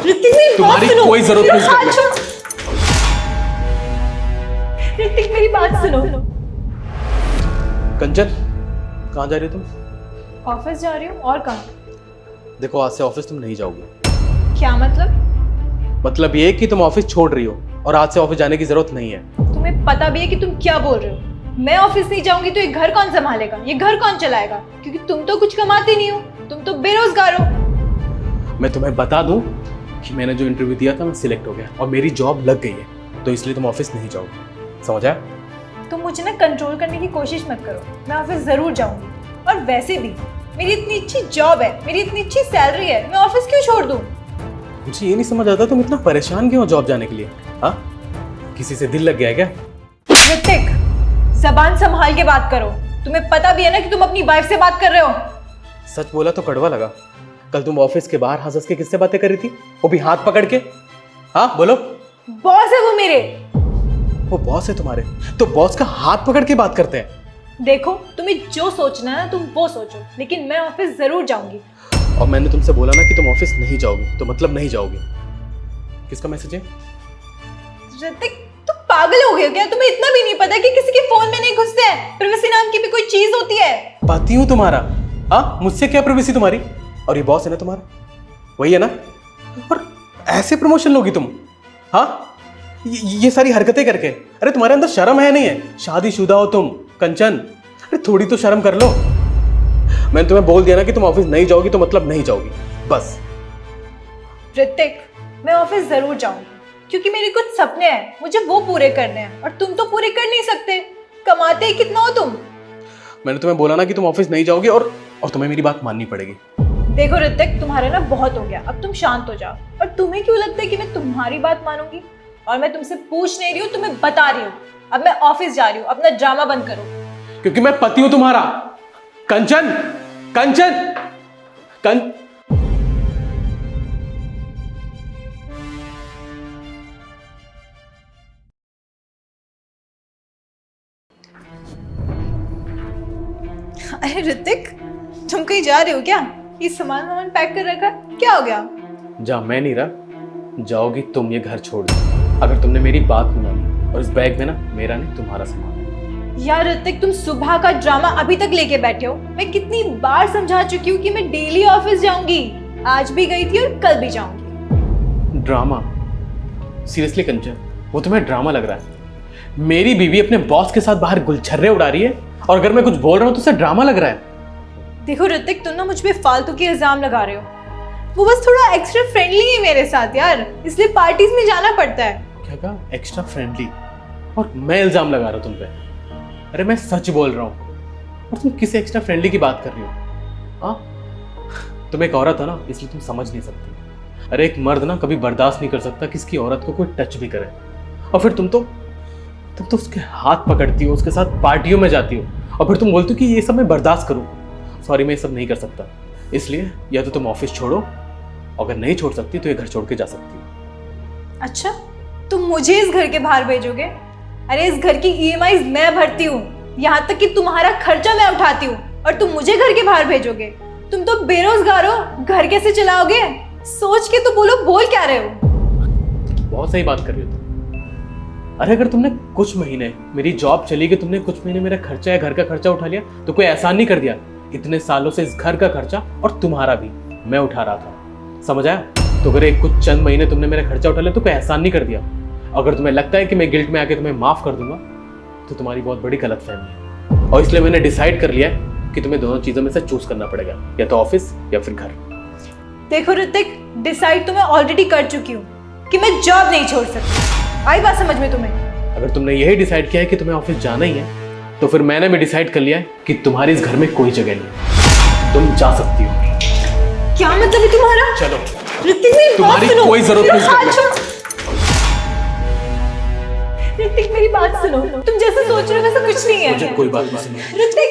ऋतिक मेरी बात तुम्हारी सुनो। कोई जरूरत नहीं हाथ है। छोड़। ऋतिक मेरी बात सुनो। कंचन, कहाँ जा रही हो तुम? ऑफिस जा रही हूँ और कहाँ? देखो, आज से ऑफिस तुम नहीं जाओगी। क्या मतलब? मतलब ये कि तुम ऑफिस छोड़ रही हो और आज से ऑफिस जाने की जरूरत नहीं है। तुम्हें पता भी है कि तुम क्या बोल रहे हो? मैं ऑफिस नहीं जाऊंगी तो ये घर कौन संभालेगा, ये घर कौन चलाएगा? क्योंकि तुम तो कुछ कमाते नहीं हो, तुम तो बेरोजगार हो। मैं तुम्हें बता दूं कि मैंने जो इंटरव्यू दिया था मैं सिलेक्ट हो गया और मेरी जॉब लग गई है, तो इसलिए तुम ऑफिस नहीं जाओगे। समझ आया? तुम मुझे ना कंट्रोल करने की कोशिश मत करो। मैं ऑफिस जरूर जाऊंगी, और वैसे भी मेरी इतनी अच्छी जॉब है, मेरी इतनी अच्छी सैलरी है, मैं ऑफिस क्यों छोड़ दूं? मुझे ये नहीं समझ आता तुम इतना परेशान क्यों हो जॉब जाने के लिए? हाँ, किसी से दिल लग गया है क्या? ऋतिक, जबान संभाल के बात करो। तुम्हें पता भी है ना कि तुम अपनी वाइफ से बात कर रहे हो। सच बोला तो कड़वा लगा। कल तुम ऑफिस के बाहर हंस हंस के किससे बातें कर रही थी, वो भी हाथ पकड़ के? हाँ बोलो। बॉस है वो मेरे। वो बॉस है तुम्हारे, तो बॉस का हाथ पकड़ के बात करते हैं? देखो, तुम्हें जो सोचना है ना तुम वो सोचो, लेकिन मैं ऑफिस जरूर जाऊंगी। और मैंने तुमसे बोला ना कि तुम ऑफिस नहीं जाओगी, तो मतलब नहीं जाओगी। किसका मैसेज है? ऋतिक, तुम पागल हो गए हो क्या? तुम्हें इतना भी नहीं पता कि किसी के फोन में नहीं घुसते हैं? प्राइवेसी नाम की भी कोई चीज होती है। पति हूं तुम्हारा। हाँ, मुझसे क्या प्राइवेसी तुम्हारी? और ये बॉस है ना तुम्हारा, वही है ना? और ऐसे प्रमोशन लोगी तुम? हाँ, ये सारी हरकतें करके? अरे तुम्हारे अंदर शर्म है नहीं है? शादीशुदा हो तुम कंचन, अरे थोड़ी तो शर्म कर लो। मैंने तुम्हें बोल दिया ना कि तुम ऑफिस नहीं जाओगी तो मतलब नहीं जाओगी, बस। ऋतिक, मैं ऑफिस जरूर जाऊंगी क्योंकि मेरे कुछ सपने हैं, मुझे वो पूरे करने हैं, और तुम तो पूरे कर नहीं सकते। कमाते ही कितना हो तुम? मैंने तुम्हें बोला ना कि तुम ऑफिस नहीं जाओगी, और तुम्हें मेरी बात माननी पड़ेगी। देखो ऋतिक, तुम्हारा ना बहुत हो गया, अब तुम शांत हो जाओ। और तुम्हें क्यों लगता है कि मैं तुम्हारी बात मानूंगी? और मैं तुमसे पूछ नहीं रही हूँ, तुम्हें बता रही हूँ। अब मैं ऑफिस जा रही हूँ, अपना ड्रामा बंद करो। क्योंकि मैं पति हूं तुम्हारा। कंचन, कंचन, अरे ऋतिक, तुम कहीं जा रहे हो क्या? ये सामान वामान पैक कर रखा है, क्या हो गया? जा, मैं नहीं रहा, जाओगी तुम ये घर छोड़ दो अगर तुमने मेरी बात नहीं मानी। और इस बैग में ना मेरा नहीं तुम्हारा सामान है। यार ऋतिक, तुम सुबह का ड्रामा अभी तक लेके बैठे हो। मैं कितनी बार समझा चुकी हूँ कि मैं डेली ऑफिस जाऊंगी। आज भी गई थी और कल भी जाऊंगी। ड्रामा? सीरियसली कंचन, वो तुम्हें ड्रामा लग रहा है? मेरी बीवी अपने बॉस के साथ बाहर गुलछर्रे उड़ा रही है, और अगर मैं कुछ बोल रहा हूँ तो उसे ड्रामा लग रहा है। देखो ऋतिक, तुम ना मुझ पे फालतू के इल्जाम लगा रहे हो। वो बस थोड़ा एक्स्ट्रा फ्रेंडली है मेरे साथ यार, इसलिए पार्टीज में जाना पड़ता है। क्या कहा? Extra friendly? और मैं इल्जाम लगा रहा हूँ तुम पे? अरे मैं सच बोल रहा हूँ, और तुम किस एक्स्ट्रा फ्रेंडली की बात कर रही हो? हाँ, तुम एक औरत हो ना, इसलिए तुम समझ नहीं सकती। अरे एक मर्द ना कभी बर्दाश्त नहीं कर सकता कि इसकी औरत को कोई टच भी करे, और फिर तुम तो उसके हाथ पकड़ती हो, उसके साथ पार्टियों में जाती हो, और फिर तुम बोलती हो कि ये सब मैं बर्दाश्त करूँ। सॉरी, मैं ये सब नहीं कर सकता। इसलिए या तो तुम ऑफिस छोड़ो, अगर नहीं छोड़ सकती तो ये घर छोड़ के जा सकती हो। अच्छा, तुम मुझे इस घर के बाहर भेजोगे? अरे इस घर की ईएमआई मैं भरती हूँ, यहाँ तक कि तुम्हारा खर्चा मैं उठाती हूँ, और तुम मुझे घर के बाहर भेजोगे? तुम तो बेरोजगार हो, घर कैसे चलाओगे? सोच के तो बोलो, बोल क्या रहे हो? बहुत सही बात कर रही हो तुम। अरे अगर तुमने कुछ महीने, मेरी जॉब चली गई, तुमने कुछ महीने मेरा खर्चा या घर का खर्चा उठा लिया तो कोई एहसान नहीं कर दिया? इतने सालों से इस घर का खर्चा और तुम्हारा भी मैं उठा रहा था, समझ आया? तो अगर एक कुछ चंद महीने तुमने मेरा खर्चा उठा लिया तो कोई एहसान नहीं कर दिया। अगर तुम्हें लगता है कि मैं गिल्ट में आके तुम्हें माफ कर दूंगा तो तुम्हारी बहुत बड़ी गलतफहमी है, और इसलिए मैंने डिसाइड कर लिया है कि तुम्हें दोनों चीजों में से चूज करना पड़ेगा, या तो ऑफिस या फिर घर। देखो ऋतिक, डिसाइड तो मैं ऑलरेडी कर चुकी हूँ कि मैं जॉब नहीं छोड़ सकती। आई बात समझ में तुम्हें? अगर तुमने यही डिसाइड किया है कि तुम्हें ऑफिस जाना ही है, तो फिर मैंने भी डिसाइड कर लिया है कि तुम्हारी इस घर में कोई जगह नहीं, तुम जा सकती हो। क्या मतलब है तुम्हारा? चलो ऋतिक, मेरी बात तुम्हारी सुनो। कोई जरूरत मेरा नहीं हाथ है। छोड़। ऋतिक, मेरी बात सुनो। तुम जैसे सोच रहे हो वैसा कुछ नहीं है। मुझे कोई बात नहीं सुननी। ऋतिक,